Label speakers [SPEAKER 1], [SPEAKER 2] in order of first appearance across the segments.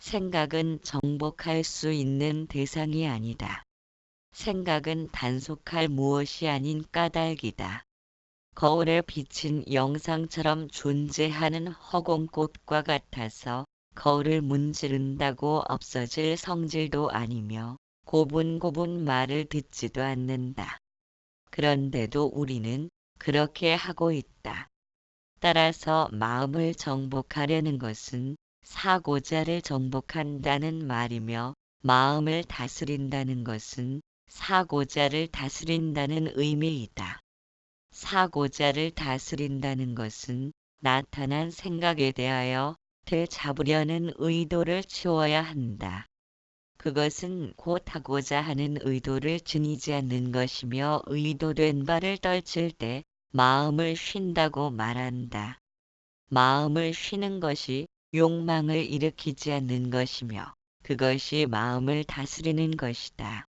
[SPEAKER 1] 생각은 정복할 수 있는 대상이 아니다. 생각은 단속할 무엇이 아닌 까닭이다. 거울에 비친 영상처럼 존재하는 허공꽃과 같아서 거울을 문지른다고 없어질 성질도 아니며 고분고분 말을 듣지도 않는다. 그런데도 우리는 그렇게 하고 있다. 따라서 마음을 정복하려는 것은 사고자를 정복한다는 말이며 마음을 다스린다는 것은 사고자를 다스린다는 의미이다. 사고자를 다스린다는 것은 나타난 생각에 대하여 되잡으려는 의도를 치워야 한다. 그것은 곧 하고자 하는 의도를 지니지 않는 것이며 의도된 바를 떨칠 때 마음을 쉰다고 말한다. 마음을 쉬는 것이 욕망을 일으키지 않는 것이며 그것이 마음을 다스리는 것이다.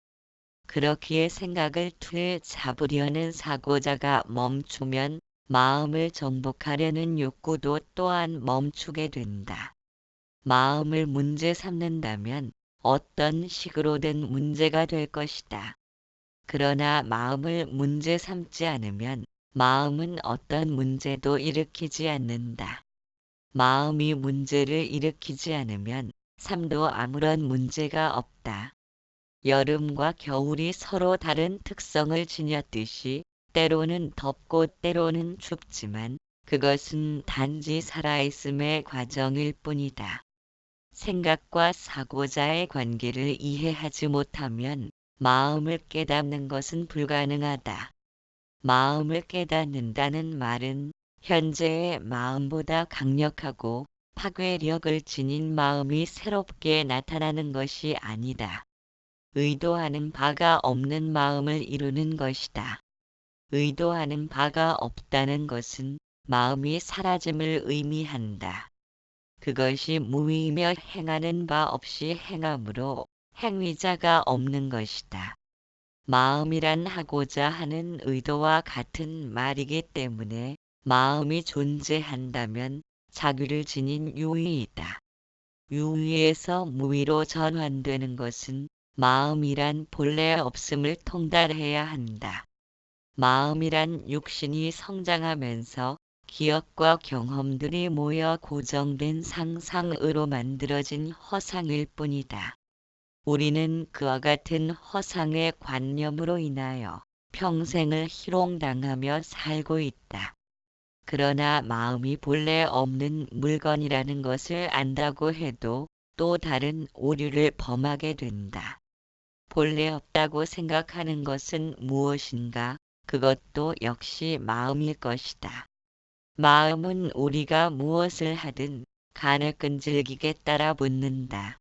[SPEAKER 1] 그렇기에 생각을 되잡으려는 사고자가 멈추면 마음을 정복하려는 욕구도 또한 멈추게 된다. 마음을 문제 삼는다면 어떤 식으로든 문제가 될 것이다. 그러나 마음을 문제 삼지 않으면 마음은 어떤 문제도 일으키지 않는다. 마음이 문제를 일으키지 않으면 삶도 아무런 문제가 없다. 여름과 겨울이 서로 다른 특성을 지녔듯이 때로는 덥고 때로는 춥지만 그것은 단지 살아있음의 과정일 뿐이다. 생각과 사고자의 관계를 이해하지 못하면 마음을 깨닫는 것은 불가능하다. 마음을 깨닫는다는 말은 현재의 마음보다 강력하고 파괴력을 지닌 마음이 새롭게 나타나는 것이 아니다. 의도하는 바가 없는 마음을 이루는 것이다. 의도하는 바가 없다는 것은 마음이 사라짐을 의미한다. 그것이 무의며 행하는 바 없이 행함으로 행위자가 없는 것이다. 마음이란 하고자 하는 의도와 같은 말이기 때문에 마음이 존재한다면 자규를 지닌 유의이다. 유의에서 무의로 전환되는 것은 마음이란 본래 없음을 통달해야 한다. 마음이란 육신이 성장하면서 기억과 경험들이 모여 고정된 상상으로 만들어진 허상일 뿐이다. 우리는 그와 같은 허상의 관념으로 인하여 평생을 희롱당하며 살고 있다. 그러나 마음이 본래 없는 물건이라는 것을 안다고 해도 또 다른 오류를 범하게 된다. 본래 없다고 생각하는 것은 무엇인가? 그것도 역시 마음일 것이다. 마음은 우리가 무엇을 하든 간을 끈질기게 따라 붙는다.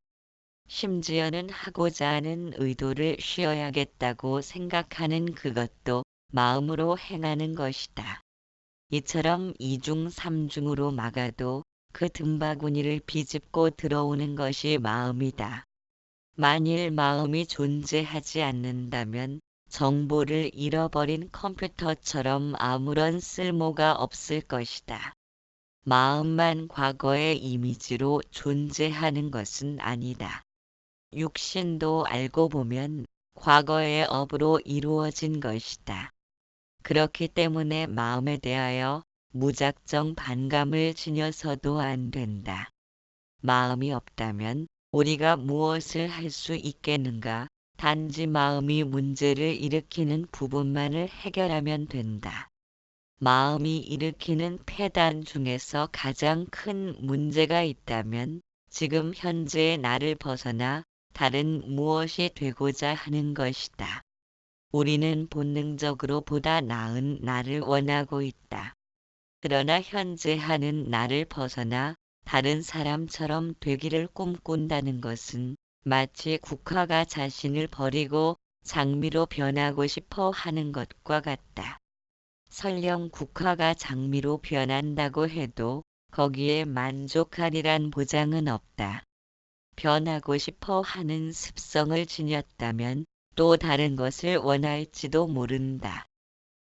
[SPEAKER 1] 심지어는 하고자 하는 의도를 쉬어야겠다고 생각하는 그것도 마음으로 행하는 것이다. 이처럼 이중삼중으로 막아도 그 틈바구니를 비집고 들어오는 것이 마음이다. 만일 마음이 존재하지 않는다면 정보를 잃어버린 컴퓨터처럼 아무런 쓸모가 없을 것이다. 마음만 과거의 이미지로 존재하는 것은 아니다. 육신도 알고 보면 과거의 업으로 이루어진 것이다. 그렇기 때문에 마음에 대하여 무작정 반감을 지녀서도 안 된다. 마음이 없다면 우리가 무엇을 할 수 있겠는가? 단지 마음이 문제를 일으키는 부분만을 해결하면 된다. 마음이 일으키는 폐단 중에서 가장 큰 문제가 있다면 지금 현재의 나를 벗어나 다른 무엇이 되고자 하는 것이다. 우리는 본능적으로 보다 나은 나를 원하고 있다. 그러나 현재 하는 나를 벗어나 다른 사람처럼 되기를 꿈꾼다는 것은 마치 국화가 자신을 버리고 장미로 변하고 싶어 하는 것과 같다. 설령 국화가 장미로 변한다고 해도 거기에 만족하리란 보장은 없다. 변하고 싶어 하는 습성을 지녔다면 또 다른 것을 원할지도 모른다.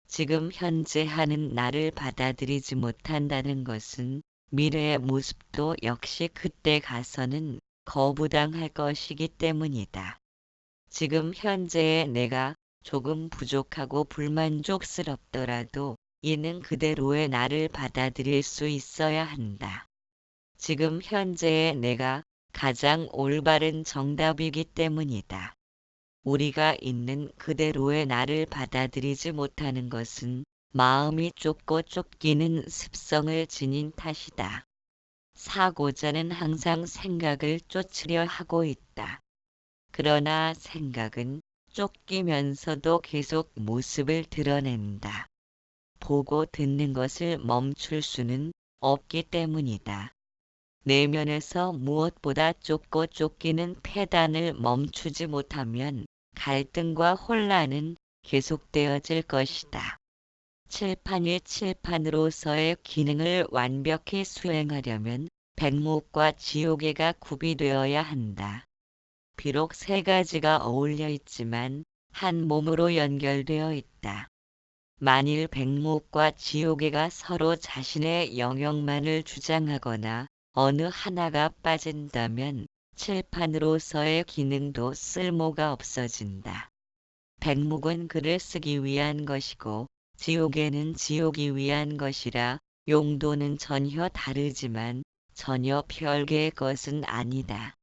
[SPEAKER 1] 지금 현재 하는 나를 받아들이지 못한다는 것은 미래의 모습도 역시 그때 가서는 거부당할 것이기 때문이다. 지금 현재의 내가 조금 부족하고 불만족스럽더라도 이는 그대로의 나를 받아들일 수 있어야 한다. 지금 현재의 내가 가장 올바른 정답이기 때문이다. 우리가 있는 그대로의 나를 받아들이지 못하는 것은 마음이 좁고 쫓기는 습성을 지닌 탓이다. 사고자는 항상 생각을 쫓으려 하고 있다. 그러나 생각은 쫓기면서도 계속 모습을 드러낸다. 보고 듣는 것을 멈출 수는 없기 때문이다. 내면에서 무엇보다 좁고 쫓기는 패단을 멈추지 못하면 갈등과 혼란은 계속되어질 것이다. 칠판이 칠판으로서의 기능을 완벽히 수행하려면 백목과 지옥애가 구비되어야 한다. 비록 세 가지가 어울려 있지만 한 몸으로 연결되어 있다. 만일 백목과 지옥애가 서로 자신의 영역만을 주장하거나 어느 하나가 빠진다면 칠판으로서의 기능도 쓸모가 없어진다. 백목은 글을 쓰기 위한 것이고 지옥에는 지옥이 위한 것이라 용도는 전혀 다르지만 전혀 별개의 것은 아니다.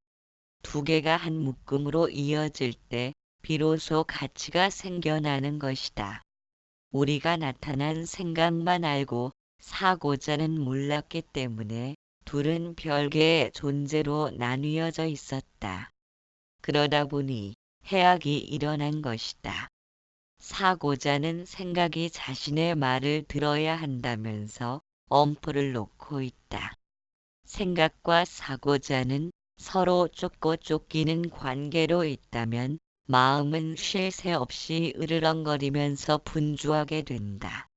[SPEAKER 1] 두 개가 한 묶음으로 이어질 때 비로소 가치가 생겨나는 것이다. 우리가 나타난 생각만 알고 사고자는 몰랐기 때문에 둘은 별개의 존재로 나뉘어져 있었다. 그러다 보니 해악이 일어난 것이다. 사고자는 생각이 자신의 말을 들어야 한다면서 엄포를 놓고 있다. 생각과 사고자는 서로 쫓고 쫓기는 관계로 있다면 마음은 쉴 새 없이 으르렁거리면서 분주하게 된다.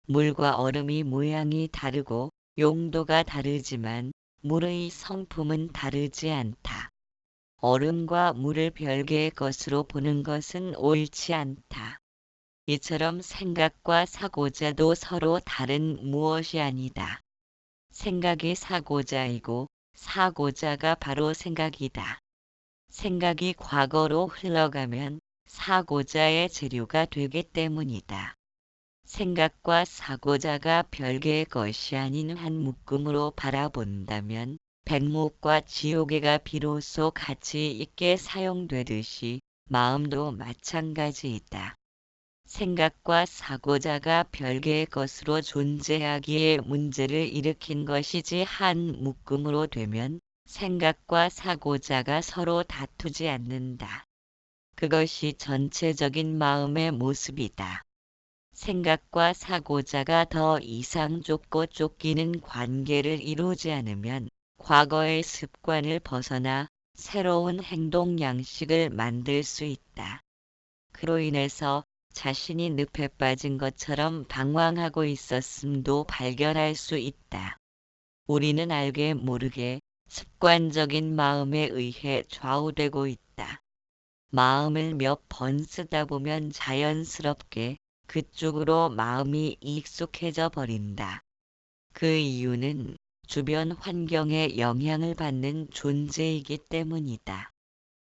[SPEAKER 1] 물과 얼음이 모양이 다르고 용도가 다르지만 물의 성품은 다르지 않다. 얼음과 물을 별개의 것으로 보는 것은 옳지 않다. 이처럼 생각과 사고자도 서로 다른 무엇이 아니다. 생각이 사고자이고 사고자가 바로 생각이다. 생각이 과거로 흘러가면 사고자의 재료가 되기 때문이다. 생각과 사고자가 별개의 것이 아닌 한 묶음으로 바라본다면 백목과 지옥애가 비로소 가치 있게 사용되듯이 마음도 마찬가지이다. 생각과 사고자가 별개의 것으로 존재하기에 문제를 일으킨 것이지 한 묶음으로 되면 생각과 사고자가 서로 다투지 않는다. 그것이 전체적인 마음의 모습이다. 생각과 사고자가 더 이상 좁고 쫓기는 관계를 이루지 않으면 과거의 습관을 벗어나 새로운 행동 양식을 만들 수 있다. 그로 인해서 자신이 늪에 빠진 것처럼 방황하고 있었음도 발견할 수 있다. 우리는 알게 모르게 습관적인 마음에 의해 좌우되고 있다. 마음을 몇 번 쓰다 보면 자연스럽게 그쪽으로 마음이 익숙해져 버린다. 그 이유는 주변 환경에 영향을 받는 존재이기 때문이다.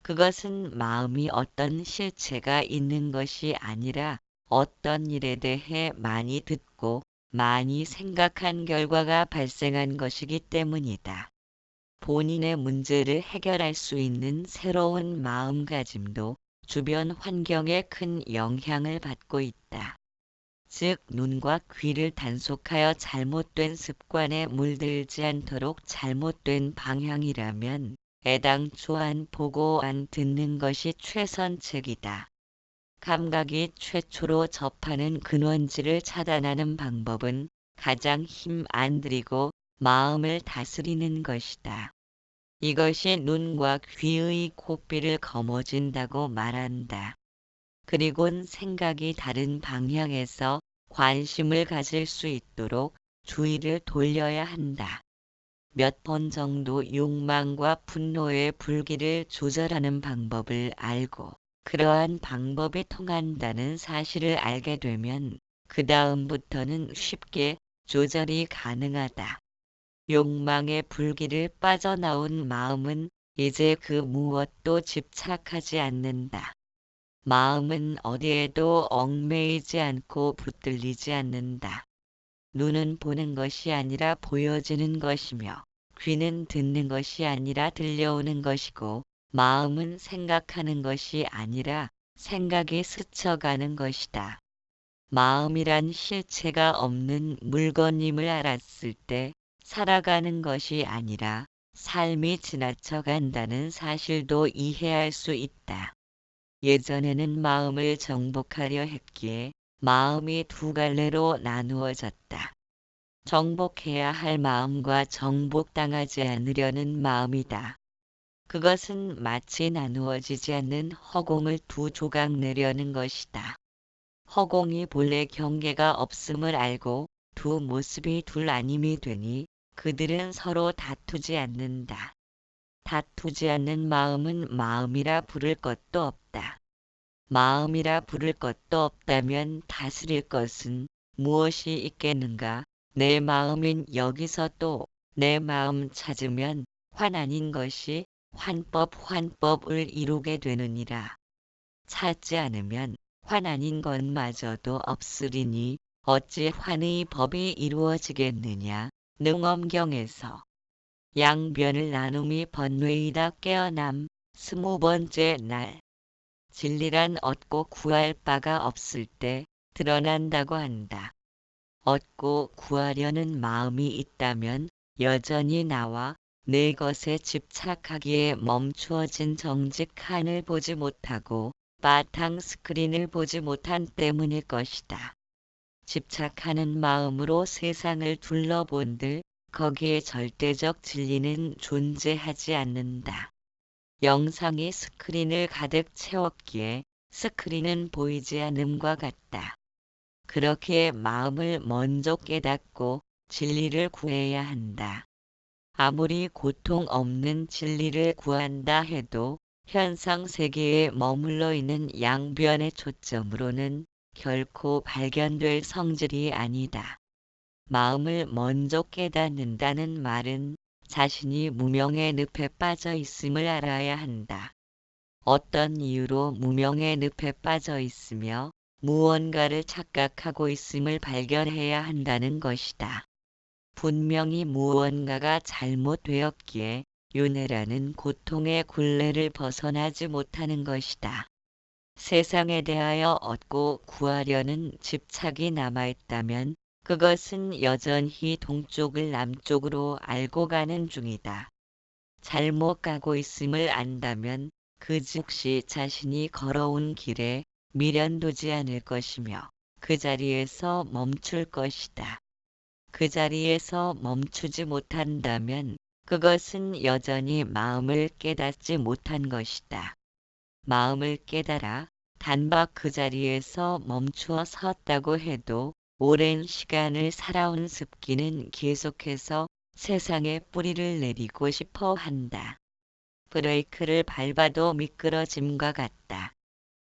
[SPEAKER 1] 그것은 마음이 어떤 실체가 있는 것이 아니라 어떤 일에 대해 많이 듣고 많이 생각한 결과가 발생한 것이기 때문이다. 본인의 문제를 해결할 수 있는 새로운 마음가짐도 주변 환경에 큰 영향을 받고 있다. 즉 눈과 귀를 단속하여 잘못된 습관에 물들지 않도록 잘못된 방향이라면 애당초 안 보고 안 듣는 것이 최선책이다. 감각이 최초로 접하는 근원지를 차단하는 방법은 가장 힘 안 들이고 마음을 다스리는 것이다. 이것이 눈과 귀의 고삐를 거머쥔다고 말한다. 그리곤 생각이 다른 방향에서 관심을 가질 수 있도록 주의를 돌려야 한다. 몇 번 정도 욕망과 분노의 불길을 조절하는 방법을 알고 그러한 방법이 통한다는 사실을 알게 되면 그 다음부터는 쉽게 조절이 가능하다. 욕망의 불길을 빠져나온 마음은 이제 그 무엇도 집착하지 않는다. 마음은 어디에도 얽매이지 않고 붙들리지 않는다. 눈은 보는 것이 아니라 보여지는 것이며 귀는 듣는 것이 아니라 들려오는 것이고 마음은 생각하는 것이 아니라 생각이 스쳐가는 것이다. 마음이란 실체가 없는 물건임을 알았을 때 살아가는 것이 아니라 삶이 지나쳐간다는 사실도 이해할 수 있다. 예전에는 마음을 정복하려 했기에 마음이 두 갈래로 나누어졌다. 정복해야 할 마음과 정복당하지 않으려는 마음이다. 그것은 마치 나누어지지 않는 허공을 두 조각 내려는 것이다. 허공이 본래 경계가 없음을 알고 두 모습이 둘 아님이 되니 그들은 서로 다투지 않는다. 다투지 않는 마음은 마음이라 부를 것도 없다. 마음이라 부를 것도 없다면 다스릴 것은 무엇이 있겠는가? 내 마음인 여기서 또 내 마음 찾으면 환 아닌 것이 환법을 이루게 되느니라. 찾지 않으면 환 아닌 것마저도 없으리니 어찌 환의 법이 이루어지겠느냐. 능엄경에서 양변을 나눔이 번뇌이다 깨어남 20번째 날. 진리란 얻고 구할 바가 없을 때 드러난다고 한다. 얻고 구하려는 마음이 있다면 여전히 나와 내 것에 집착하기에 멈추어진 정직한을 보지 못하고 바탕 스크린을 보지 못한 때문일 것이다. 집착하는 마음으로 세상을 둘러본들 거기에 절대적 진리는 존재하지 않는다. 영상이 스크린을 가득 채웠기에 스크린은 보이지 않음과 같다. 그렇게 마음을 먼저 깨닫고 진리를 구해야 한다. 아무리 고통 없는 진리를 구한다 해도 현상 세계에 머물러 있는 양변의 초점으로는 결코 발견될 성질이 아니다. 마음을 먼저 깨닫는다는 말은 자신이 무명의 늪에 빠져 있음을 알아야 한다. 어떤 이유로 무명의 늪에 빠져 있으며 무언가를 착각하고 있음을 발견해야 한다는 것이다. 분명히 무언가가 잘못되었기에 윤회라는 고통의 굴레를 벗어나지 못하는 것이다. 세상에 대하여 얻고 구하려는 집착이 남아있다면 그것은 여전히 동쪽을 남쪽으로 알고 가는 중이다. 잘못 가고 있음을 안다면 그 즉시 자신이 걸어온 길에 미련두지 않을 것이며 그 자리에서 멈출 것이다. 그 자리에서 멈추지 못한다면 그것은 여전히 마음을 깨닫지 못한 것이다. 마음을 깨달아 단박 그 자리에서 멈추어 섰다고 해도 오랜 시간을 살아온 습기는 계속해서 세상에 뿌리를 내리고 싶어 한다. 브레이크를 밟아도 미끄러짐과 같다.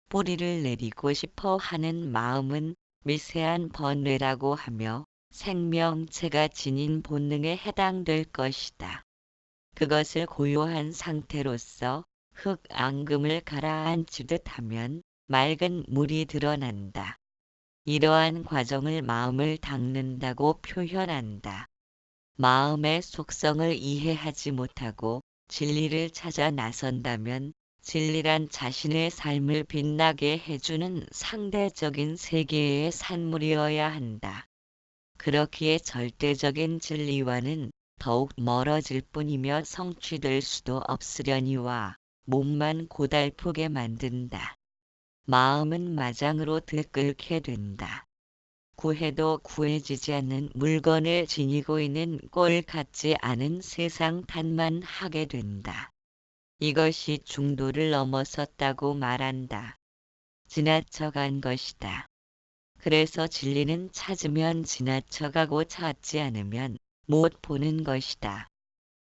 [SPEAKER 1] 뿌리를 내리고 싶어 하는 마음은 미세한 번뇌라고 하며 생명체가 지닌 본능에 해당될 것이다. 그것을 고요한 상태로서 흙 앙금을 가라앉히듯 하면 맑은 물이 드러난다. 이러한 과정을 마음을 닦는다고 표현한다. 마음의 속성을 이해하지 못하고 진리를 찾아 나선다면 진리란 자신의 삶을 빛나게 해주는 상대적인 세계의 산물이어야 한다. 그렇기에 절대적인 진리와는 더욱 멀어질 뿐이며 성취될 수도 없으려니와 몸만 고달프게 만든다. 마음은 마장으로 들끓게 된다. 구해도 구해지지 않는 물건을 지니고 있는 꼴 같지 않은 세상 탓만 하게 된다. 이것이 중도를 넘어섰다고 말한다. 지나쳐간 것이다. 그래서 진리는 찾으면 지나쳐가고 찾지 않으면 못 보는 것이다.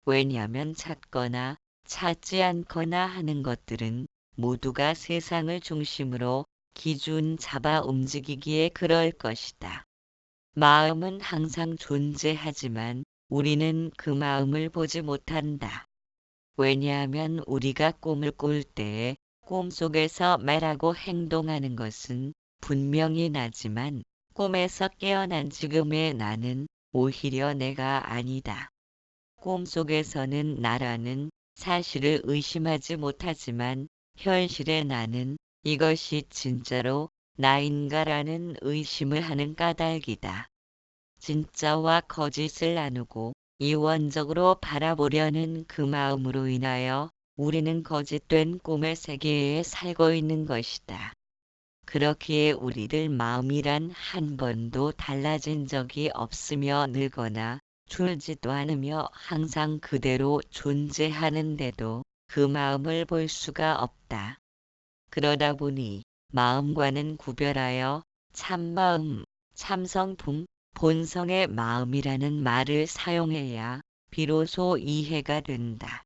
[SPEAKER 1] 왜냐하면 찾거나 찾지 않거나 하는 것들은 모두가 세상을 중심으로 기준 잡아 움직이기에 그럴 것이다. 마음은 항상 존재하지만 우리는 그 마음을 보지 못한다. 왜냐하면 우리가 꿈을 꿀 때에 꿈속에서 말하고 행동하는 것은 분명히 나지만 꿈에서 깨어난 지금의 나는 오히려 내가 아니다. 꿈속에서는 나라는 사실을 의심하지 못하지만 현실의 나는 이것이 진짜로 나인가라는 의심을 하는 까닭이다. 진짜와 거짓을 나누고 이원적으로 바라보려는 그 마음으로 인하여 우리는 거짓된 꿈의 세계에 살고 있는 것이다. 그렇기에 우리들 마음이란 한 번도 달라진 적이 없으며 늙거나 줄지도 않으며 항상 그대로 존재하는데도 그 마음을 볼 수가 없다. 그러다 보니 마음과는 구별하여 참마음, 참성품, 본성의 마음이라는 말을 사용해야 비로소 이해가 된다.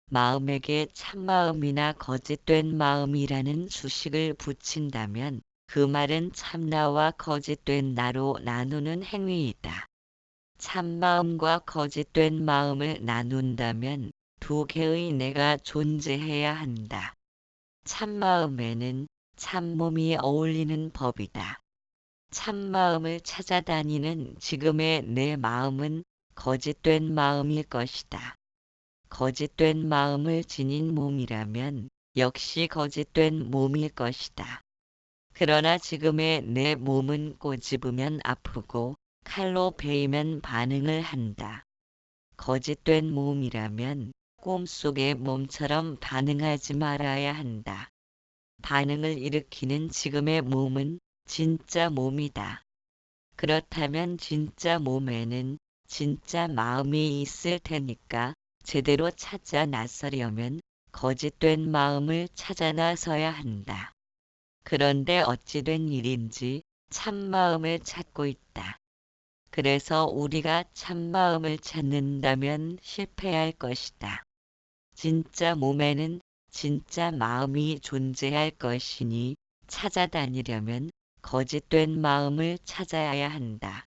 [SPEAKER 1] 마음에게 참마음이나 거짓된 마음이라는 수식을 붙인다면 그 말은 참나와 거짓된 나로 나누는 행위이다. 참마음과 거짓된 마음을 나눈다면 두 개의 내가 존재해야 한다. 참마음에는 참몸이 어울리는 법이다. 참마음을 찾아다니는 지금의 내 마음은 거짓된 마음일 것이다. 거짓된 마음을 지닌 몸이라면 역시 거짓된 몸일 것이다. 그러나 지금의 내 몸은 꼬집으면 아프고 칼로 베이면 반응을 한다. 거짓된 몸이라면 꿈속의 몸처럼 반응하지 말아야 한다. 반응을 일으키는 지금의 몸은 진짜 몸이다. 그렇다면 진짜 몸에는 진짜 마음이 있을 테니까 제대로 찾아 나서려면 거짓된 마음을 찾아 나서야 한다. 그런데 어찌된 일인지 참마음을 찾고 있다. 그래서 우리가 참마음을 찾는다면 실패할 것이다. 진짜 몸에는 진짜 마음이 존재할 것이니 찾아다니려면 거짓된 마음을 찾아야 한다.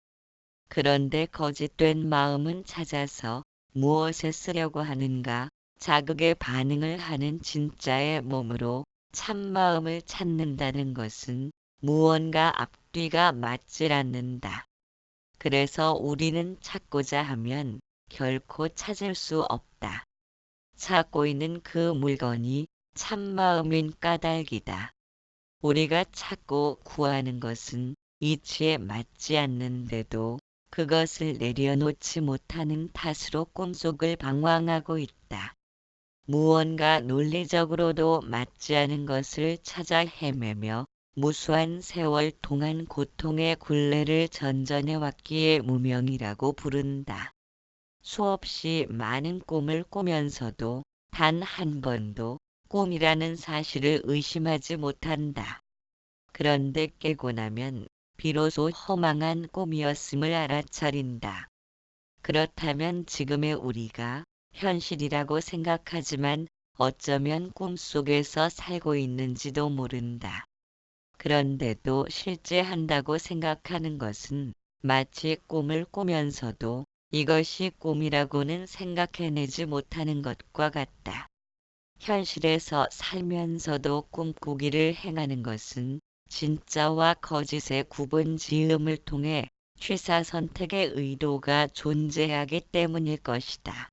[SPEAKER 1] 그런데 거짓된 마음은 찾아서 무엇에 쓰려고 하는가? 자극에 반응을 하는 진짜의 몸으로 참마음을 찾는다는 것은 무언가 앞뒤가 맞질 않는다. 그래서 우리는 찾고자 하면 결코 찾을 수 없다. 찾고 있는 그 물건이 참마음인 까닭이다. 우리가 찾고 구하는 것은 이치에 맞지 않는데도 그것을 내려놓지 못하는 탓으로 꿈속을 방황하고 있다. 무언가 논리적으로도 맞지 않은 것을 찾아 헤매며 무수한 세월 동안 고통의 굴레를 전전해왔기에 무명이라고 부른다. 수없이 많은 꿈을 꾸면서도 단 한 번도 꿈이라는 사실을 의심하지 못한다. 그런데 깨고 나면 비로소 허망한 꿈이었음을 알아차린다. 그렇다면 지금의 우리가 현실이라고 생각하지만 어쩌면 꿈속에서 살고 있는지도 모른다. 그런데도 실제 한다고 생각하는 것은 마치 꿈을 꾸면서도 이것이 꿈이라고는 생각해내지 못하는 것과 같다. 현실에서 살면서도 꿈꾸기를 행하는 것은 진짜와 거짓의 구분 지음을 통해 취사 선택의 의도가 존재하기 때문일 것이다.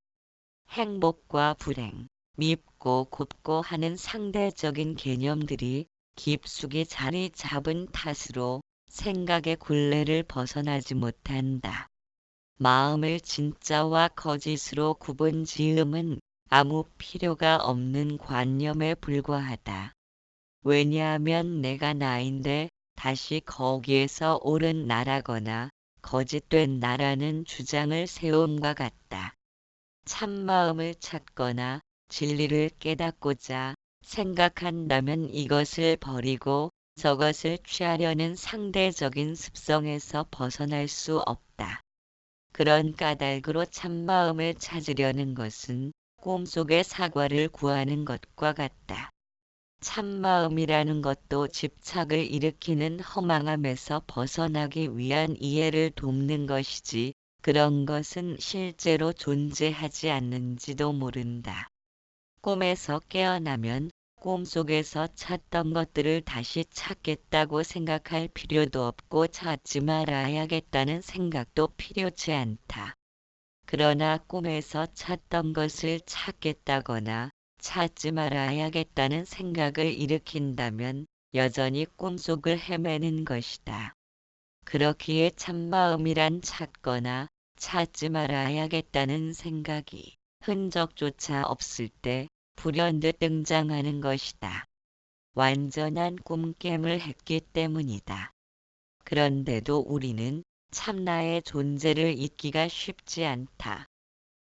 [SPEAKER 1] 행복과 불행, 밉고 곱고 하는 상대적인 개념들이 깊숙이 자리 잡은 탓으로 생각의 굴레를 벗어나지 못한다. 마음을 진짜와 거짓으로 구분 지음은 아무 필요가 없는 관념에 불과하다. 왜냐하면 내가 나인데 다시 거기에서 옳은 나라거나 거짓된 나라는 주장을 세움과 같다. 참마음을 찾거나 진리를 깨닫고자 생각한다면 이것을 버리고 저것을 취하려는 상대적인 습성에서 벗어날 수 없다. 그런 까닭으로 참마음을 찾으려는 것은 꿈속의 사과를 구하는 것과 같다. 참마음이라는 것도 집착을 일으키는 허망함에서 벗어나기 위한 이해를 돕는 것이지 그런 것은 실제로 존재하지 않는지도 모른다. 꿈에서 깨어나면 꿈속에서 찾던 것들을 다시 찾겠다고 생각할 필요도 없고 찾지 말아야겠다는 생각도 필요치 않다. 그러나 꿈에서 찾던 것을 찾겠다거나 찾지 말아야겠다는 생각을 일으킨다면 여전히 꿈속을 헤매는 것이다. 그렇기에 참마음이란 찾거나 찾지 말아야겠다는 생각이 흔적조차 없을 때 불현듯 등장하는 것이다. 완전한 꿈깸을 했기 때문이다. 그런데도 우리는 참나의 존재를 잊기가 쉽지 않다.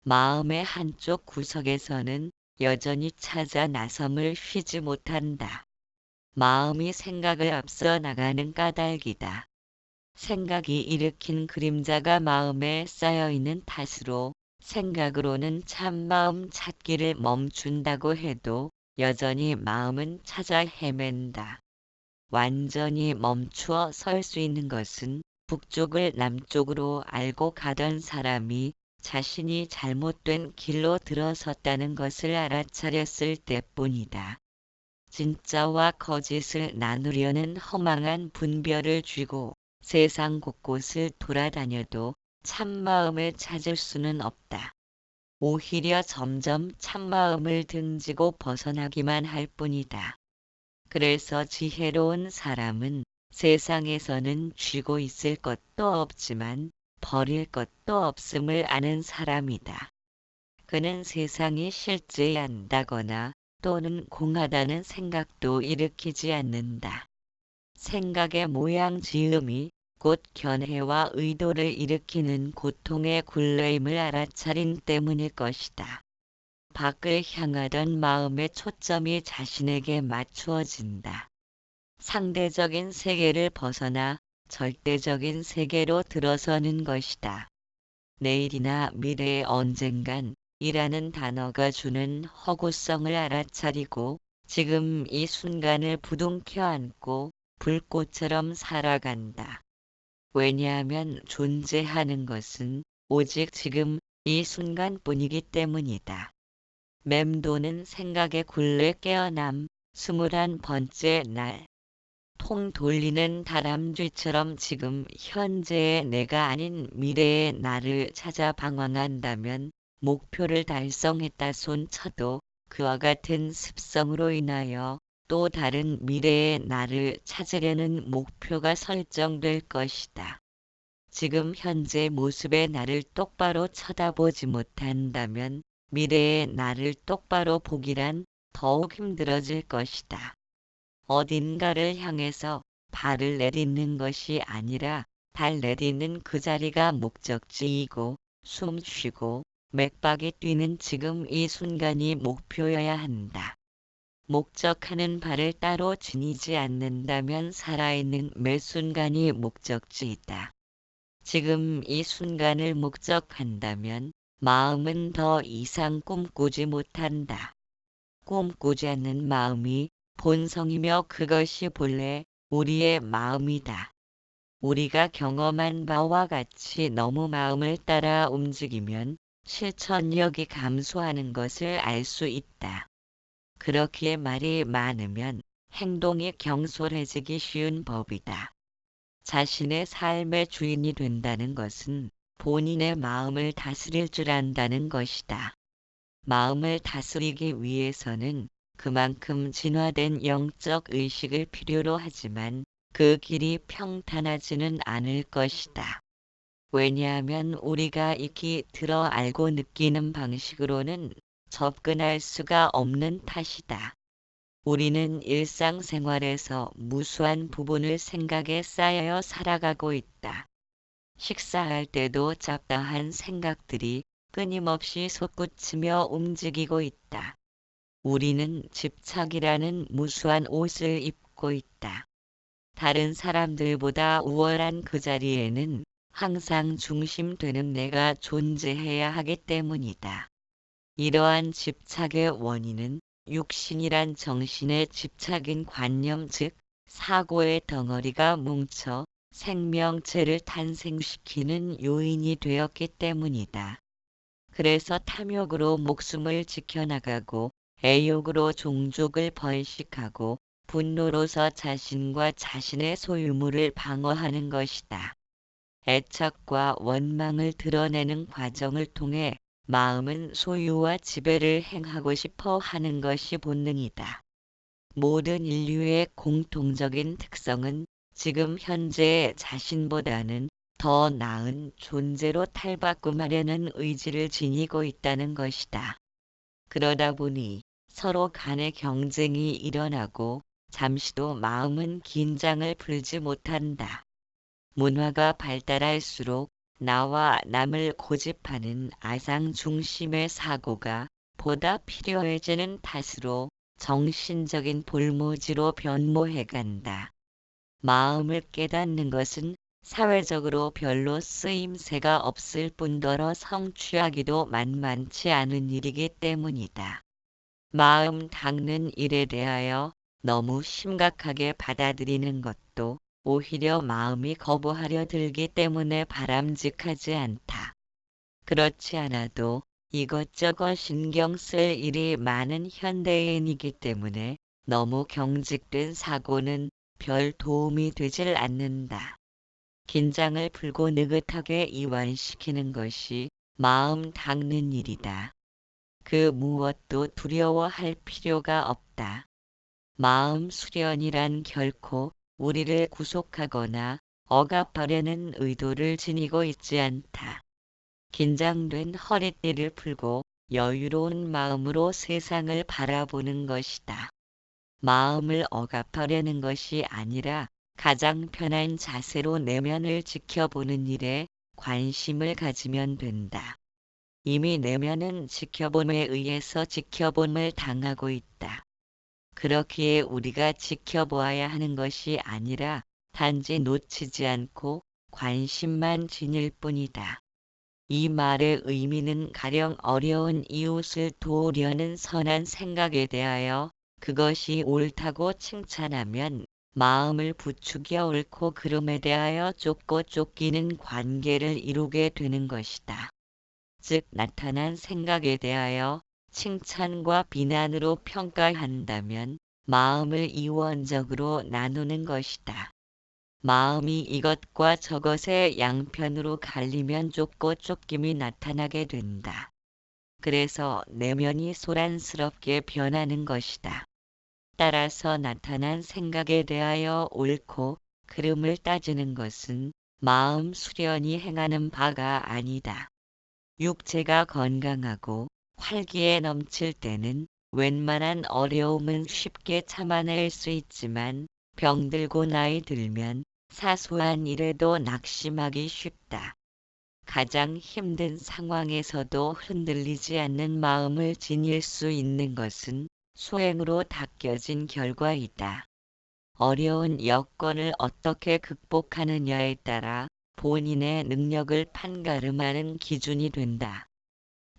[SPEAKER 1] 마음의 한쪽 구석에서는 여전히 찾아 나섬을 쉬지 못한다. 마음이 생각을 앞서 나가는 까닭이다. 생각이 일으킨 그림자가 마음에 쌓여있는 탓으로 생각으로는 참마음 찾기를 멈춘다고 해도 여전히 마음은 찾아 헤맨다. 완전히 멈추어 설 수 있는 것은 북쪽을 남쪽으로 알고 가던 사람이 자신이 잘못된 길로 들어섰다는 것을 알아차렸을 때뿐이다. 진짜와 거짓을 나누려는 허망한 분별을 쥐고 세상 곳곳을 돌아다녀도 참마음을 찾을 수는 없다. 오히려 점점 참마음을 등지고 벗어나기만 할 뿐이다. 그래서 지혜로운 사람은 세상에서는 쥐고 있을 것도 없지만 버릴 것도 없음을 아는 사람이다. 그는 세상이 실제한다거나 또는 공하다는 생각도 일으키지 않는다. 생각의 모양 지음이 곧 견해와 의도를 일으키는 고통의 굴레임을 알아차린 때문일 것이다. 밖을 향하던 마음의 초점이 자신에게 맞추어진다. 상대적인 세계를 벗어나 절대적인 세계로 들어서는 것이다. 내일이나 미래의 언젠간 이라는 단어가 주는 허구성을 알아차리고 지금 이 순간을 부둥켜 안고 불꽃처럼 살아간다. 왜냐하면 존재하는 것은 오직 지금 이 순간뿐이기 때문이다. 맴도는 생각의 굴레 깨어남 21번째 날. 통 돌리는 다람쥐처럼 지금 현재의 내가 아닌 미래의 나를 찾아 방황한다면 목표를 달성했다 손쳐도 그와 같은 습성으로 인하여 또 다른 미래의 나를 찾으려는 목표가 설정될 것이다. 지금 현재 모습의 나를 똑바로 쳐다보지 못한다면 미래의 나를 똑바로 보기란 더욱 힘들어질 것이다. 어딘가를 향해서 발을 내딛는 것이 아니라 발 내딛는 그 자리가 목적지이고 숨 쉬고 맥박이 뛰는 지금 이 순간이 목표여야 한다. 목적하는 발을 따로 지니지 않는다면 살아있는 매 순간이 목적지이다. 지금 이 순간을 목적한다면 마음은 더 이상 꿈꾸지 못한다. 꿈꾸지 않는 마음이 본성이며 그것이 본래 우리의 마음이다. 우리가 경험한 바와 같이 너무 마음을 따라 움직이면 실천력이 감소하는 것을 알 수 있다. 그렇기에 말이 많으면 행동이 경솔해지기 쉬운 법이다. 자신의 삶의 주인이 된다는 것은 본인의 마음을 다스릴 줄 안다는 것이다. 마음을 다스리기 위해서는 그만큼 진화된 영적 의식을 필요로 하지만 그 길이 평탄하지는 않을 것이다. 왜냐하면 우리가 익히 들어 알고 느끼는 방식으로는 접근할 수가 없는 탓이다. 우리는 일상생활에서 무수한 부분을 생각에 쌓여 살아가고 있다. 식사할 때도 잡다한 생각들이 끊임없이 솟구치며 움직이고 있다. 우리는 집착이라는 무수한 옷을 입고 있다. 다른 사람들보다 우월한 그 자리에는 항상 중심되는 내가 존재해야 하기 때문이다. 이러한 집착의 원인은 육신이란 정신의 집착인 관념 즉 사고의 덩어리가 뭉쳐 생명체를 탄생시키는 요인이 되었기 때문이다. 그래서 탐욕으로 목숨을 지켜나가고 애욕으로 종족을 번식하고 분노로서 자신과 자신의 소유물을 방어하는 것이다. 애착과 원망을 드러내는 과정을 통해 마음은 소유와 지배를 행하고 싶어 하는 것이 본능이다. 모든 인류의 공통적인 특성은 지금 현재의 자신보다는 더 나은 존재로 탈바꿈하려는 의지를 지니고 있다는 것이다. 그러다 보니 서로 간의 경쟁이 일어나고 잠시도 마음은 긴장을 풀지 못한다. 문화가 발달할수록 나와 남을 고집하는 아상 중심의 사고가 보다 필요해지는 탓으로 정신적인 볼모지로 변모해간다. 마음을 깨닫는 것은 사회적으로 별로 쓰임새가 없을 뿐더러 성취하기도 만만치 않은 일이기 때문이다. 마음 닦는 일에 대하여 너무 심각하게 받아들이는 것도 오히려 마음이 거부하려 들기 때문에 바람직하지 않다. 그렇지 않아도 이것저것 신경 쓸 일이 많은 현대인이기 때문에 너무 경직된 사고는 별 도움이 되질 않는다. 긴장을 풀고 느긋하게 이완시키는 것이 마음 닦는 일이다. 그 무엇도 두려워할 필요가 없다. 마음 수련이란 결코 우리를 구속하거나 억압하려는 의도를 지니고 있지 않다. 긴장된 허리띠를 풀고 여유로운 마음으로 세상을 바라보는 것이다. 마음을 억압하려는 것이 아니라 가장 편한 자세로 내면을 지켜보는 일에 관심을 가지면 된다. 이미 내면은 지켜봄에 의해서 지켜봄을 당하고 있다. 그렇기에 우리가 지켜보아야 하는 것이 아니라 단지 놓치지 않고 관심만 지닐 뿐이다. 이 말의 의미는 가령 어려운 이웃을 도우려는 선한 생각에 대하여 그것이 옳다고 칭찬하면 마음을 부추겨 옳고 그름에 대하여 쫓고 쫓기는 관계를 이루게 되는 것이다. 즉 나타난 생각에 대하여 칭찬과 비난으로 평가한다면 마음을 이원적으로 나누는 것이다. 마음이 이것과 저것의 양편으로 갈리면 좁고 쫓김이 나타나게 된다. 그래서 내면이 소란스럽게 변하는 것이다. 따라서 나타난 생각에 대하여 옳고 그름을 따지는 것은 마음 수련이 행하는 바가 아니다. 육체가 건강하고 활기에 넘칠 때는 웬만한 어려움은 쉽게 참아낼 수 있지만 병들고 나이 들면 사소한 일에도 낙심하기 쉽다. 가장 힘든 상황에서도 흔들리지 않는 마음을 지닐 수 있는 것은 수행으로 닦여진 결과이다. 어려운 여건을 어떻게 극복하느냐에 따라 본인의 능력을 판가름하는 기준이 된다.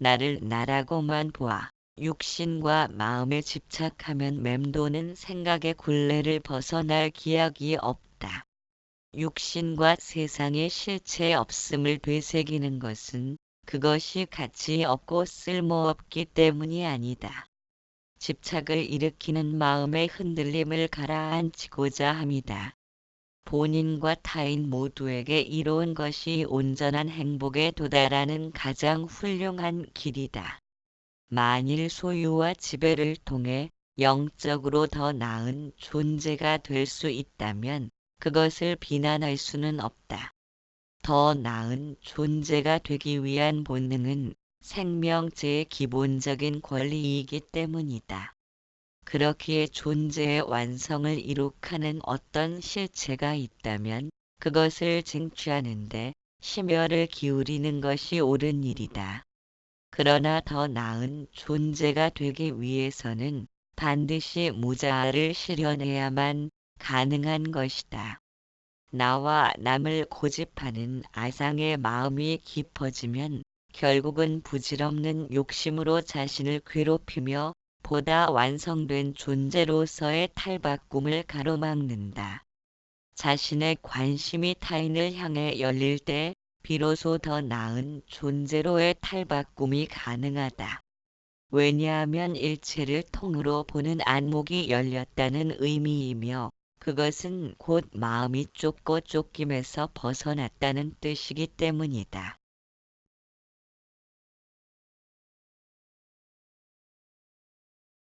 [SPEAKER 1] 나를 나라고만 보아 육신과 마음에 집착하면 맴도는 생각의 굴레를 벗어날 기약이 없다. 육신과 세상의 실체 없음을 되새기는 것은 그것이 가치 없고 쓸모없기 때문이 아니다. 집착을 일으키는 마음의 흔들림을 가라앉히고자 함이다. 본인과 타인 모두에게 이로운 것이 온전한 행복에 도달하는 가장 훌륭한 길이다. 만일 소유와 지배를 통해 영적으로 더 나은 존재가 될 수 있다면 그것을 비난할 수는 없다. 더 나은 존재가 되기 위한 본능은 생명체의 기본적인 권리이기 때문이다. 그렇기에 존재의 완성을 이룩하는 어떤 실체가 있다면 그것을 쟁취하는데 심혈을 기울이는 것이 옳은 일이다. 그러나 더 나은 존재가 되기 위해서는 반드시 무자아를 실현해야만 가능한 것이다. 나와 남을 고집하는 아상의 마음이 깊어지면 결국은 부질없는 욕심으로 자신을 괴롭히며 보다 완성된 존재로서의 탈바꿈을 가로막는다. 자신의 관심이 타인을 향해 열릴 때 비로소 더 나은 존재로의 탈바꿈이 가능하다. 왜냐하면 일체를 통으로 보는 안목이 열렸다는 의미이며 그것은 곧 마음이 좁고 쫓김에서 벗어났다는 뜻이기 때문이다.